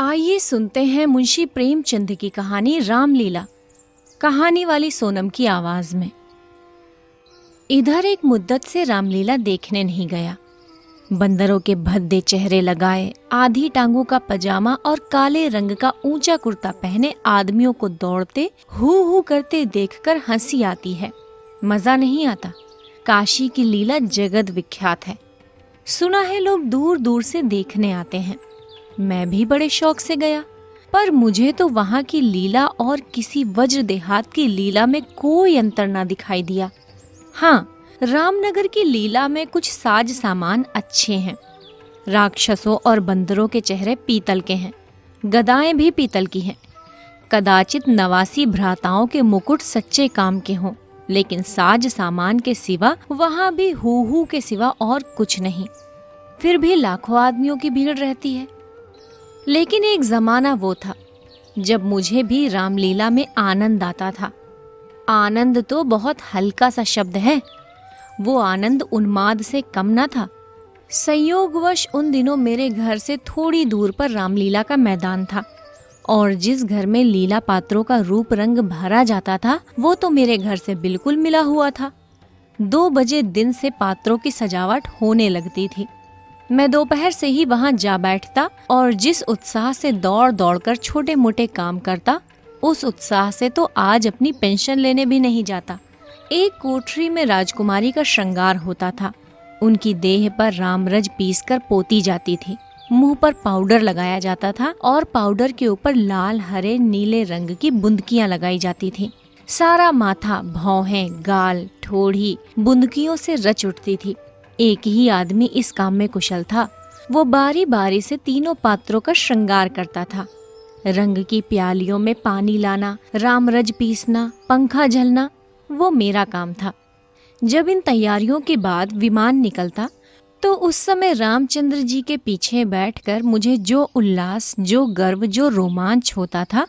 आइए सुनते हैं मुंशी प्रेमचंद की कहानी रामलीला, कहानी वाली सोनम की आवाज में। इधर एक मुद्दत से रामलीला देखने नहीं गया। बंदरों के भद्दे चेहरे लगाए, आधी टांगों का पजामा और काले रंग का ऊंचा कुर्ता पहने आदमियों को दौड़ते हू हू करते देखकर हंसी आती है, मजा नहीं आता। काशी की लीला जगत विख्यात है, सुना है लोग दूर दूर से देखने आते हैं। मैं भी बड़े शौक से गया, पर मुझे तो वहां की लीला और किसी वज्र देहात की लीला में कोई अंतर ना दिखाई दिया। हाँ, रामनगर की लीला में कुछ साज सामान अच्छे हैं। राक्षसों और बंदरों के चेहरे पीतल के हैं, गदाएं भी पीतल की हैं। कदाचित 89 भ्राताओं के मुकुट सच्चे काम के हों, लेकिन साज सामान के सिवा वहां भी हू के सिवा और कुछ नहीं। फिर भी लाखों आदमियों की भीड़ रहती है। लेकिन एक जमाना वो था जब मुझे भी रामलीला में आनंद आता था। आनंद तो बहुत हल्का सा शब्द है, वो आनंद उन्माद से कम न था। संयोगवश उन दिनों मेरे घर से थोड़ी दूर पर रामलीला का मैदान था, और जिस घर में लीला पात्रों का रूप रंग भरा जाता था वो तो मेरे घर से बिल्कुल मिला हुआ था। 2 बजे दिन से पात्रों की सजावट होने लगती थी। मैं दोपहर से ही वहां जा बैठता और जिस उत्साह से दौड़ दौड़ कर छोटे मोटे काम करता, उस उत्साह से तो आज अपनी पेंशन लेने भी नहीं जाता। एक कोठरी में राजकुमारी का श्रृंगार होता था। उनकी देह पर रामरज पीसकर पोती जाती थी, मुंह पर पाउडर लगाया जाता था और पाउडर के ऊपर लाल हरे नीले रंग की बुंदकियां लगाई जाती थी। सारा माथा, भौहें, गाल, ठोड़ी बुंदकियों से रच उठती थी। एक ही आदमी इस काम में कुशल था। वो बारी बारी से तीनों पात्रों का श्रृंगार करता था। रंग की प्यालियों में पानी लाना, रामरज पीसना, पंखा झलना, वो मेरा काम था। जब इन तैयारियों के बाद विमान निकलता तो उस समय रामचंद्र जी के पीछे बैठकर मुझे जो उल्लास, जो गर्व, जो रोमांच होता था,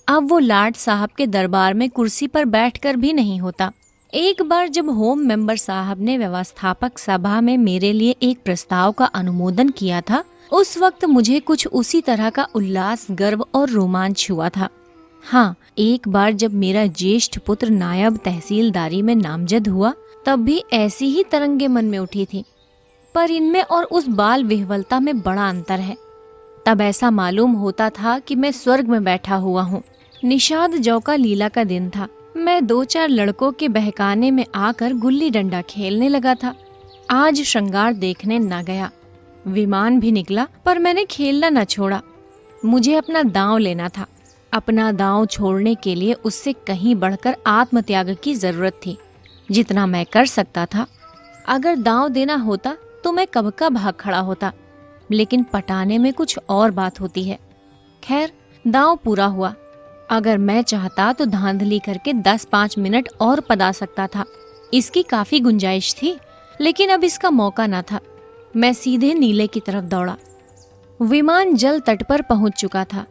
अब वो लाट साहब के दरबार में कुर्सी पर बैठकर भी नहीं होता। एक बार जब होम मेंबर साहब ने व्यवस्थापक सभा में मेरे लिए एक प्रस्ताव का अनुमोदन किया था, उस वक्त मुझे कुछ उसी तरह का उल्लास, गर्व और रोमांच हुआ था। हाँ, एक बार जब मेरा ज्येष्ठ पुत्र नायब तहसीलदारी में नामजद हुआ, तब भी ऐसी ही तरंगे मन में उठी थी। पर इनमें और उस बाल विह्वलता में बड़ा अंतर है। तब ऐसा मालूम होता था कि मैं स्वर्ग में बैठा हुआ हूँ। निषाद जौ का लीला का दिन था। मैं 2-4 लड़कों के बहकाने में आकर गुल्ली डंडा खेलने लगा था। आज श्रृंगार देखने न गया। विमान भी निकला, पर मैंने खेलना न छोड़ा। मुझे अपना दांव लेना था। अपना दांव छोड़ने के लिए उससे कहीं बढ़कर आत्मत्याग की जरूरत थी, जितना मैं कर सकता था। अगर दांव देना होता तो मैं कब का भाग खड़ा होता, लेकिन पटाने में कुछ और बात होती है। खैर, दांव पूरा हुआ। अगर मैं चाहता तो धांधली करके 10-5 मिनट और पदा सकता था, इसकी काफी गुंजाइश थी। लेकिन अब इसका मौका न था। मैं सीधे नीले की तरफ दौड़ा। विमान जल तट पर पहुंच चुका था।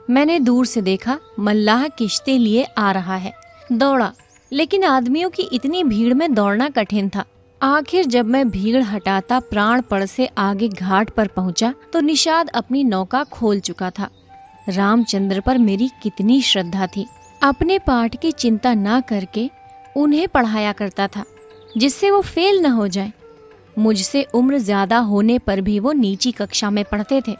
मैंने दूर से देखा, मल्लाह किश्ती लिए आ रहा है। दौड़ा, लेकिन आदमियों की इतनी भीड़ में दौड़ना कठिन था। आखिर जब मैं भीड़ हटाता प्राणपण से आगे घाट पर पहुंचा तो निषाद अपनी नौका खोल चुका था। रामचंद्र पर मेरी कितनी श्रद्धा थी। अपने पाठ की चिंता ना करके उन्हें पढ़ाया करता था, जिससे वो फेल न हो जाए। मुझसे उम्र ज्यादा होने पर भी वो नीची कक्षा में पढ़ते थे,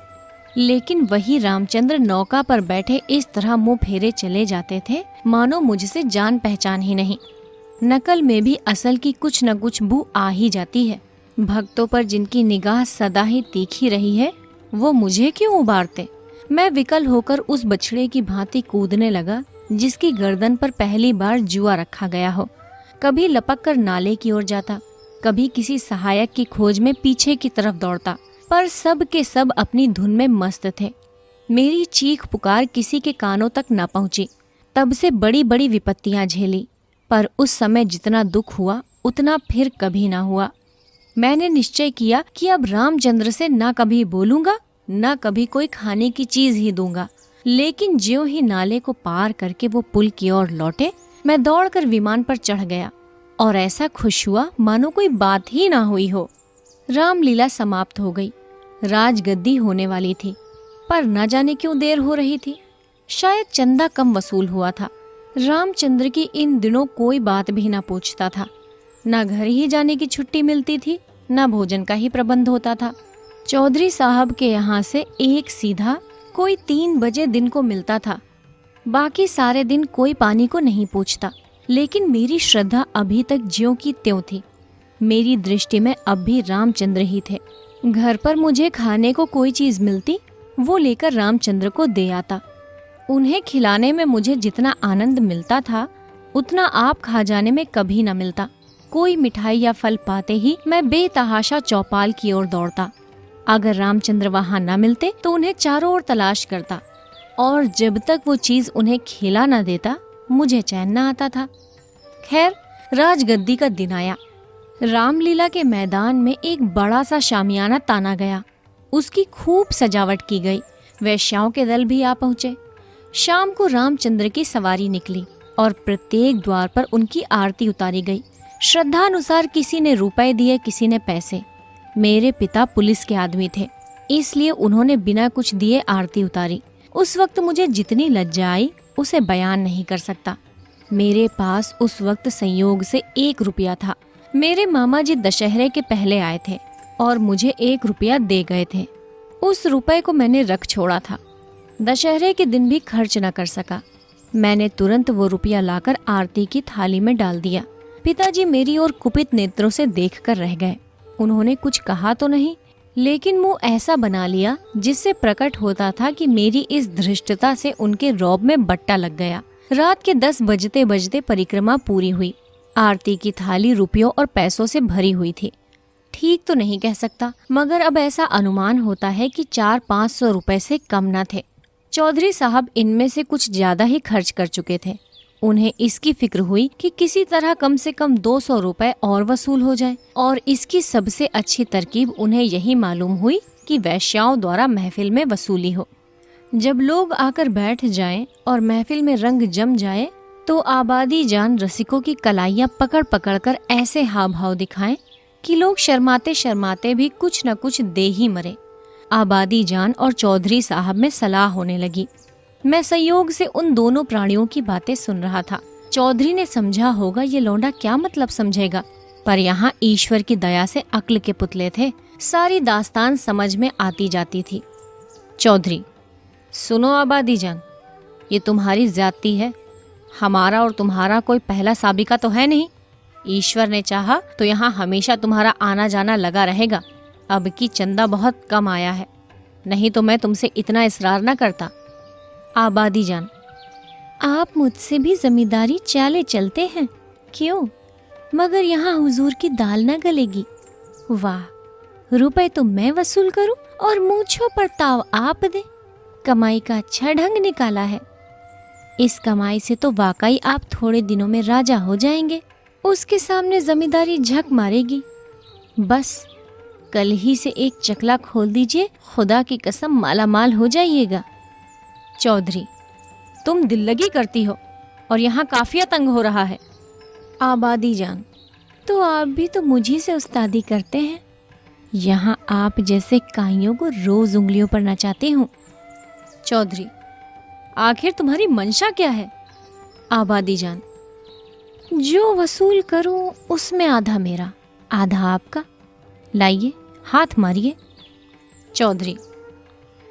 लेकिन वही रामचंद्र नौका पर बैठे इस तरह मुंह फेरे चले जाते थे मानो मुझसे जान पहचान ही नहीं। नकल में भी असल की कुछ न कुछ बू आ ही जाती है। भक्तों पर जिनकी निगाह सदा ही तीखी रही है, वो मुझे क्यों उबारते। मैं विकल होकर उस बछड़े की भांति कूदने लगा जिसकी गर्दन पर पहली बार जुआ रखा गया हो। कभी लपक कर नाले की ओर जाता, कभी किसी सहायक की खोज में पीछे की तरफ दौड़ता, पर सब के सब अपनी धुन में मस्त थे। मेरी चीख पुकार किसी के कानों तक न पहुंची। तब से बड़ी बड़ी विपत्तियां झेली, पर उस समय जितना दुख हुआ उतना फिर कभी ना हुआ। मैंने निश्चय किया कि अब रामचंद्र से ना कभी बोलूंगा, ना कभी कोई खाने की चीज ही दूंगा। लेकिन ज्यों ही नाले को पार करके वो पुल की ओर लौटे, मैं दौड़कर विमान पर चढ़ गया और ऐसा खुश हुआ मानो कोई बात ही ना हुई हो। रामलीला समाप्त हो गई। राजगद्दी होने वाली थी। पर न जाने क्यों देर हो रही थी। शायद चंदा कम वसूल हुआ था। रामचंद्र की इन दिनों कोई बात भी ना पूछता था। न घर ही जाने की छुट्टी मिलती थी, न भोजन का ही प्रबंध होता था। चौधरी साहब के यहाँ से एक सीधा कोई 3 बजे दिन को मिलता था। बाकी सारे दिन कोई पानी को नहीं पूछता। लेकिन मेरी श्रद्धा अभी तक ज्यों की त्यों थी। मेरी दृष्टि में अब भी रामचंद्र ही थे। घर पर मुझे खाने को कोई चीज मिलती, वो लेकर रामचंद्र को दे आता। उन्हें खिलाने में मुझे जितना आनंद मिलता था, उतना आप खा जाने में कभी न मिलता। कोई मिठाई या फल पाते ही मैं बेतहाशा चौपाल की ओर दौड़ता। अगर रामचंद्र वहां न मिलते तो उन्हें चारों ओर तलाश करता, और जब तक वो चीज उन्हें खिला न देता मुझे चैन न आता था। खैर, राजगद्दी का दिन आया। रामलीला के मैदान में एक बड़ा सा शामियाना ताना गया। उसकी खूब सजावट की गई। वैश्याओं के दल भी आ पहुंचे। शाम को रामचंद्र की सवारी निकली और प्रत्येक द्वार पर उनकी आरती उतारी गई। श्रद्धानुसार किसी ने रुपए दिए, किसी ने पैसे। मेरे पिता पुलिस के आदमी थे, इसलिए उन्होंने बिना कुछ दिए आरती उतारी। उस वक्त मुझे जितनी लज्जा आई उसे बयान नहीं कर सकता। मेरे पास उस वक्त संयोग से 1 रुपया था। मेरे मामा जी दशहरे के पहले आए थे और मुझे 1 रुपया दे गए थे। उस रुपए को मैंने रख छोड़ा था। दशहरे के दिन भी खर्च न कर सका। मैंने तुरंत वो रुपया लाकर आरती की थाली में डाल दिया। पिताजी मेरी ओर कुपित नेत्रों से देख कर रह गए। उन्होंने कुछ कहा तो नहीं, लेकिन मुंह ऐसा बना लिया जिससे प्रकट होता था कि मेरी इस धृष्टता से उनके रौब में बट्टा लग गया। रात के 10 बजते बजते परिक्रमा पूरी हुई। आरती की थाली रुपयों और पैसों से भरी हुई थी। ठीक तो नहीं कह सकता, मगर अब ऐसा अनुमान होता है कि 400-500 रुपए से कम न थे। चौधरी साहब इनमें से कुछ ज्यादा ही खर्च कर चुके थे। उन्हें इसकी फिक्र हुई कि किसी तरह कम से कम 200 रुपए और वसूल हो जाए, और इसकी सबसे अच्छी तरकीब उन्हें यही मालूम हुई कि वैश्याओं द्वारा महफिल में वसूली हो। जब लोग आकर बैठ जाएं और महफिल में रंग जम जाए तो आबादी जान रसिकों की कलाइयां पकड़ पकड़ कर ऐसे हाव भाव दिखाएं कि लोग शर्माते शर्माते भी कुछ न कुछ दे ही मरे। आबादी जान और चौधरी साहब में सलाह होने लगी। मैं संयोग से उन दोनों प्राणियों की बातें सुन रहा था। चौधरी ने समझा होगा ये लौंडा क्या मतलब समझेगा, पर यहाँ ईश्वर की दया से अक्ल के पुतले थे। सारी दास्तान समझ में आती जाती थी। चौधरी, सुनो आबादी जान, ये तुम्हारी ज्यादती है। हमारा और तुम्हारा कोई पहला साबिका तो है नहीं। ईश्वर ने चाहा तो यहाँ हमेशा तुम्हारा आना जाना लगा रहेगा। अब की चंदा बहुत कम आया है, नहीं तो मैं तुमसे इतना इसरार न करता। आबादी जान, आप मुझसे भी जमींदारी चाले चलते हैं क्यों? मगर यहाँ हुजूर की दाल न गलेगी। वाह, रुपए तो मैं वसूल करूं और मूंछों पर ताव आप दे। कमाई का अच्छा ढंग निकाला है। इस कमाई से तो वाकई आप थोड़े दिनों में राजा हो जाएंगे। उसके सामने जमींदारी झक मारेगी। बस कल ही से एक चकला खोल दीजिए, खुदा की कसम माला माल हो जाइएगा। चौधरी, तुम दिल लगी करती हो और यहाँ काफिया तंग हो रहा है। आबादी जान, तो आप भी तो मुझी से उस्तादी करते हैं। यहाँ आप जैसे काइयों को रोज उंगलियों पर नचाती हूँ। चौधरी, आखिर तुम्हारी मंशा क्या है? आबादी जान, जो वसूल करूं उसमें आधा मेरा, आधा आपका। लाइए, हाथ मारिए। चौधरी,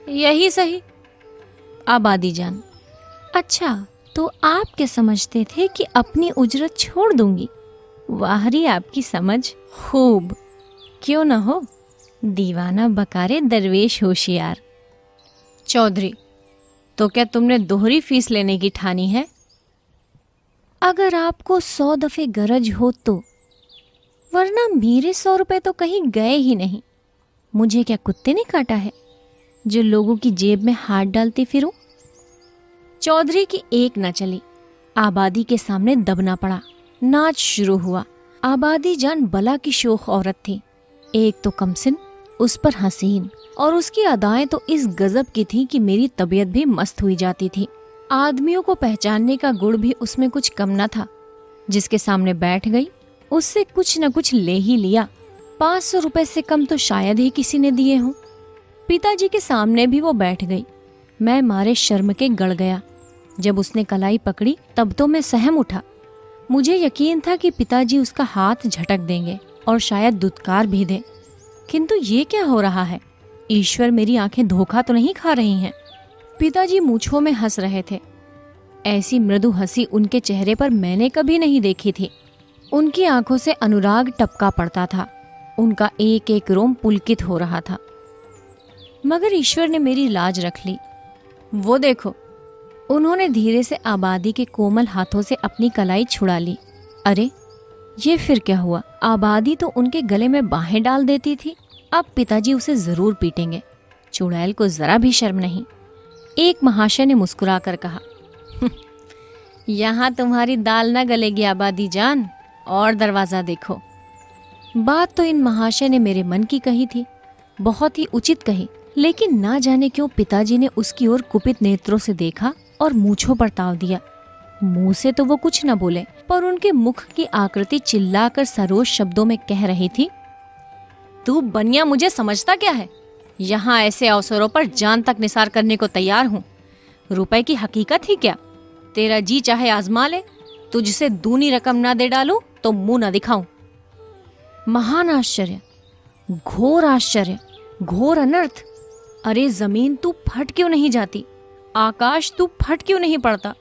यही सही। आबादी जान, अच्छा तो आप क्या समझते थे कि अपनी उजरत छोड़ दूंगी? वाहरी आपकी समझ। खूब, क्यों न हो, दीवाना बकारे दरवेश होशियार। चौधरी, तो क्या तुमने दोहरी फीस लेने की ठानी है? अगर आपको 100 दफे गरज हो तो, वरना मेरे 100 रुपए तो कहीं गए ही नहीं। मुझे क्या कुत्ते ने काटा है जो लोगों की जेब में हाथ डालती फिरूं? चौधरी की एक न चली। आबादी के सामने दबना पड़ा। नाच शुरू हुआ। आबादी जान बला की शोख औरत थी। एक तो कमसिन, उस पर हसीन, और उसकी अदाएं तो इस गजब की थी कि मेरी तबीयत भी मस्त हुई जाती थी। आदमियों को पहचानने का गुण भी उसमें कुछ कम न था। जिसके सामने बैठ गई उससे कुछ न कुछ ले ही लिया। 500 रुपए से कम तो शायद ही किसी ने दिए हों। पिताजी के सामने भी वो बैठ गई। मैं मारे शर्म के गड़ गया। जब उसने कलाई पकड़ी तब तो मैं सहम उठा। मुझे यकीन था कि पिताजी उसका हाथ झटक देंगे और शायद दुत्कार भी दे, किंतु ये क्या हो रहा है? ईश्वर, मेरी आंखें धोखा तो नहीं खा रही हैं? पिताजी मूंछों में हंस रहे थे। ऐसी मृदु हंसी उनके चेहरे पर मैंने कभी नहीं देखी थी। उनकी आंखों से अनुराग टपका पड़ता था। उनका एक एक रोम पुलकित हो रहा था। मगर ईश्वर ने मेरी लाज रख ली। वो देखो, उन्होंने धीरे से आबादी के कोमल हाथों से अपनी कलाई छुड़ा ली। अरे, ये फिर क्या हुआ? आबादी तो उनके गले में बाहें डाल देती थी, अब पिताजी उसे जरूर पीटेंगे। चुड़ैल को जरा भी शर्म नहीं। एक महाशय ने मुस्कुराकर कहा, यहाँ तुम्हारी दाल न गलेगी आबादी जान, और दरवाजा देखो। बात तो इन महाशय ने मेरे मन की कही थी, बहुत ही उचित कही, लेकिन ना जाने क्यों पिताजी ने उसकी ओर कुपित नेत्रों से देखा और मूंछों पर ताव दिया। मुंह से तो वो कुछ न बोले, पर उनके मुख की आकृति चिल्लाकर सरोज शब्दों में कह रही थी, तू बनिया मुझे समझता क्या है? यहाँ ऐसे अवसरों पर जान तक निसार करने को तैयार हूँ। रुपए की हकीकत ही क्या? तेरा जी चाहे आजमा ले, तुझसे दूनी रकम ना दे डालूं तो मुंह ना दिखाऊं। महान आश्चर्य, घोर आश्चर्य, घोर अनर्थ। अरे जमीन, तू फट क्यों नहीं जाती? आकाश, तू फट क्यों नहीं पड़ता?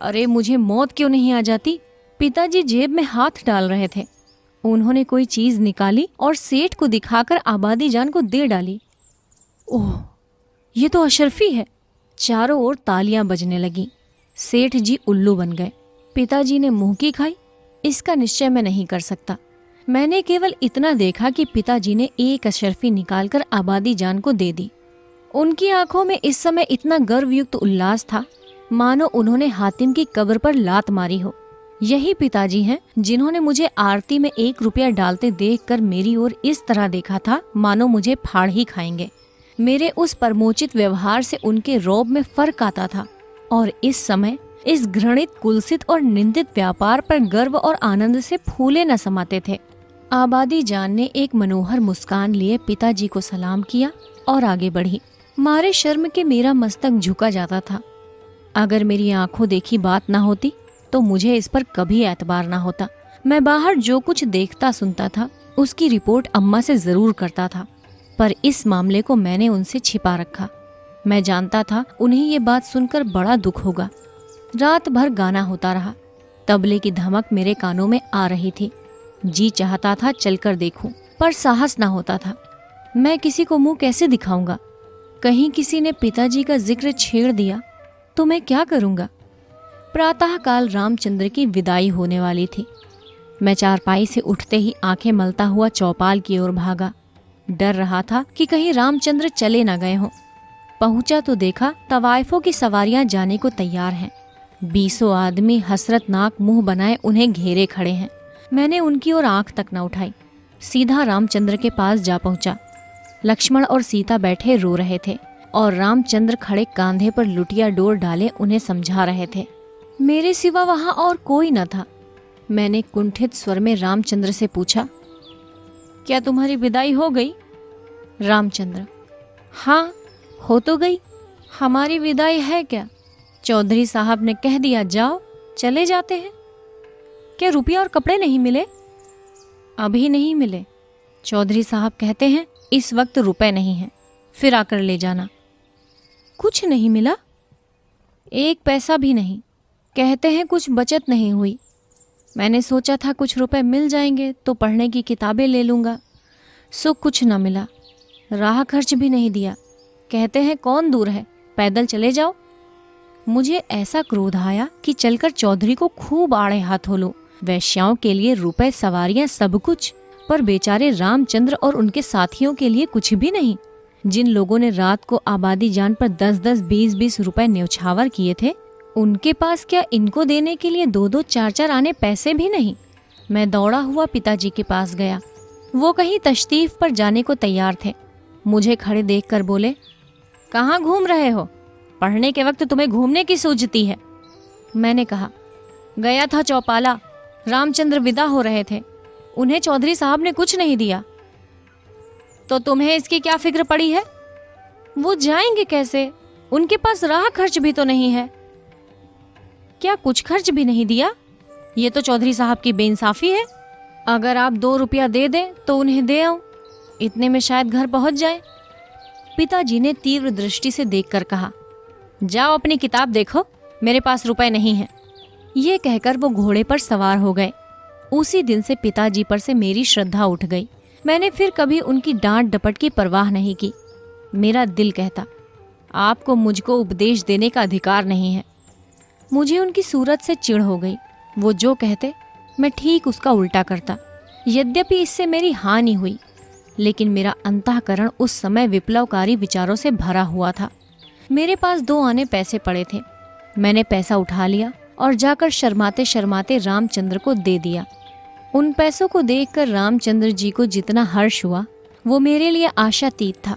अरे मुझे मौत क्यों नहीं आ जाती? पिताजी जेब में हाथ डाल रहे थे। उन्होंने कोई चीज निकाली और सेठ को दिखाकर आबादी जान को दे डाली। ओह, ये तो अशरफी है। चारों ओर तालियां बजने लगी। सेठ जी उल्लू बन गए। पिताजी ने मुंह की खाई, इसका निश्चय मैं नहीं कर सकता। मैंने केवल इतना देखा कि पिताजी ने एक अशरफी निकालकर आबादी जान को दे दी। उनकी आंखों में इस समय इतना गर्वयुक्त उल्लास था, मानो उन्होंने हातिम की कब्र पर लात मारी हो। यही पिताजी हैं जिन्होंने मुझे आरती में 1 रुपया डालते देखकर मेरी ओर इस तरह देखा था मानो मुझे फाड़ ही खाएंगे। मेरे उस परमोचित व्यवहार से उनके रौब में फर्क आता था, और इस समय इस घृणित, कुलसित और निंदित व्यापार पर गर्व और आनंद से फूले न समाते थे। आबादी जान ने एक मनोहर मुस्कान लिए पिताजी को सलाम किया और आगे बढ़ी। मारे शर्म के मेरा मस्तक झुका जाता था। अगर मेरी आंखों देखी बात ना होती तो मुझे इस पर कभी एतबार ना होता। मैं बाहर जो कुछ देखता सुनता था उसकी रिपोर्ट अम्मा से जरूर करता था, पर इस मामले को मैंने उनसे छिपा रखा। मैं जानता था उन्हें ये बात सुनकर बड़ा दुख होगा। रात भर गाना होता रहा। तबले की धमक मेरे कानों में आ रही थी। जी चाहता था चलकर देखूं, पर साहस ना होता था। मैं किसी को मुंह कैसे दिखाऊंगा? कहीं किसी ने पिताजी का जिक्र छेड़ दिया तो मैं क्या करूंगा? प्रातःकाल रामचंद्र की विदाई होने वाली थी। मैं चारपाई से उठते ही आंखें मलता हुआ चौपाल की ओर भागा। डर रहा था कि कहीं रामचंद्र चले न गए हों। पहुंचा तो देखा तवाइफों की सवारियां जाने को तैयार हैं। 20 आदमी हसरत नाक मुंह बनाए उन्हें घेरे खड़े हैं। मैंने उनकी ओर आंख तक न उठाई, सीधा रामचंद्र के पास जा पहुंचा। लक्ष्मण और सीता बैठे रो रहे थे और रामचंद्र खड़े कांधे पर लुटिया डोर डाले उन्हें समझा रहे थे। मेरे सिवा वहां और कोई न था। मैंने कुंठित स्वर में रामचंद्र से पूछा, क्या तुम्हारी विदाई हो गई? रामचंद्र, हाँ, हो तो गई। हमारी विदाई है क्या? चौधरी साहब ने कह दिया जाओ, चले जाते हैं। क्या रुपया और कपड़े नहीं मिले? अभी नहीं मिले। चौधरी साहब कहते हैं इस वक्त रुपए नहीं हैं, फिर आकर ले जाना। कुछ नहीं मिला? 1 पैसा भी नहीं। कहते हैं कुछ बचत नहीं हुई। मैंने सोचा था कुछ रुपए मिल जाएंगे तो पढ़ने की किताबें ले लूँगा। सो कुछ न मिला। राह खर्च भी नहीं दिया। कहते हैं कौन दूर है, पैदल चले जाओ। मुझे ऐसा क्रोध आया कि चलकर चौधरी को खूब आड़े हाथ हो लूं। वैश्याओं के लिए रुपए, सवारियां, सब कुछ, पर बेचारे रामचंद्र और उनके साथियों के लिए कुछ भी नहीं। जिन लोगों ने रात को आबादी जान पर 10-10, 20-20 रुपए न्यौछावर किए थे, उनके पास क्या इनको देने के लिए 2-2, 4-4 आने पैसे भी नहीं। मैं दौड़ा हुआ पिताजी के पास गया। वो कहीं तशरीफ पर जाने को तैयार थे। मुझे खड़े देखकर बोले, कहाँ घूम रहे हो? पढ़ने के वक्त तुम्हें घूमने की सूझती है। मैंने कहा, गया था चौपाला। रामचंद्र विदा हो रहे थे, उन्हें चौधरी साहब ने कुछ नहीं दिया। तो तुम्हें इसकी क्या फिक्र पड़ी है? वो जाएंगे कैसे? उनके पास राह खर्च भी तो नहीं है। क्या कुछ खर्च भी नहीं दिया? ये तो चौधरी साहब की बेइंसाफी है। अगर आप 2 रुपया दे दें तो उन्हें दे आऊं, इतने में शायद घर पहुंच जाए। पिताजी ने तीव्र दृष्टि से देखकर कहा, जाओ अपनी किताब देखो, मेरे पास रुपए नहीं है। ये कहकर वो घोड़े पर सवार हो गए। उसी दिन से पिताजी पर से मेरी श्रद्धा उठ गई। मैंने फिर कभी उनकी डांट डपट की परवाह नहीं की। मेरा दिल कहता, आपको मुझको उपदेश देने का अधिकार नहीं है। मुझे उनकी सूरत से चिढ़ हो गई। वो जो कहते मैं ठीक उसका उल्टा करता। यद्यपि इससे मेरी हानि हुई, लेकिन मेरा अंतःकरण उस समय विप्लवकारी विचारों से भरा हुआ था। मेरे पास 2 आने पैसे पड़े थे। मैंने पैसा उठा लिया और जाकर शर्माते शर्माते रामचंद्र को दे दिया। उन पैसों को देखकर रामचंद्र जी को जितना हर्ष हुआ, वो मेरे लिए आशातीत था।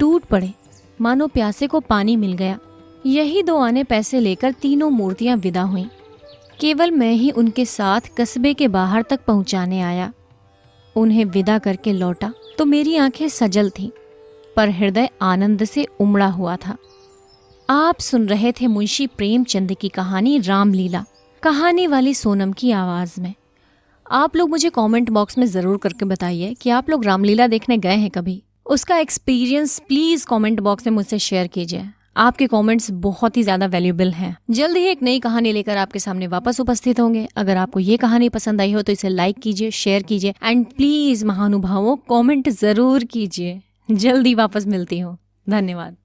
टूट पड़े, मानो प्यासे को पानी मिल गया। यही 2 आने पैसे लेकर तीनों मूर्तियां विदा हुईं। केवल मैं ही उनके साथ कस्बे के बाहर तक पहुंचाने आया। उन्हें विदा करके लौटा तो मेरी आंखें सजल थीं, पर हृदय आनंद से उमड़ा हुआ था। आप सुन रहे थे मुंशी प्रेमचंद की कहानी रामलीला, कहानी वाली सोनम की आवाज में। आप लोग मुझे कमेंट बॉक्स में जरूर करके बताइए कि आप लोग रामलीला देखने गए हैं कभी। उसका एक्सपीरियंस प्लीज कमेंट बॉक्स में मुझसे शेयर कीजिए। आपके कमेंट्स बहुत ही ज्यादा वैल्यूएबल हैं। जल्द ही एक नई कहानी लेकर आपके सामने वापस उपस्थित होंगे। अगर आपको ये कहानी पसंद आई हो तो इसे लाइक कीजिए, शेयर कीजिए एंड प्लीज महानुभावों कमेंट जरूर कीजिए। जल्दी वापस मिलती हूँ। धन्यवाद।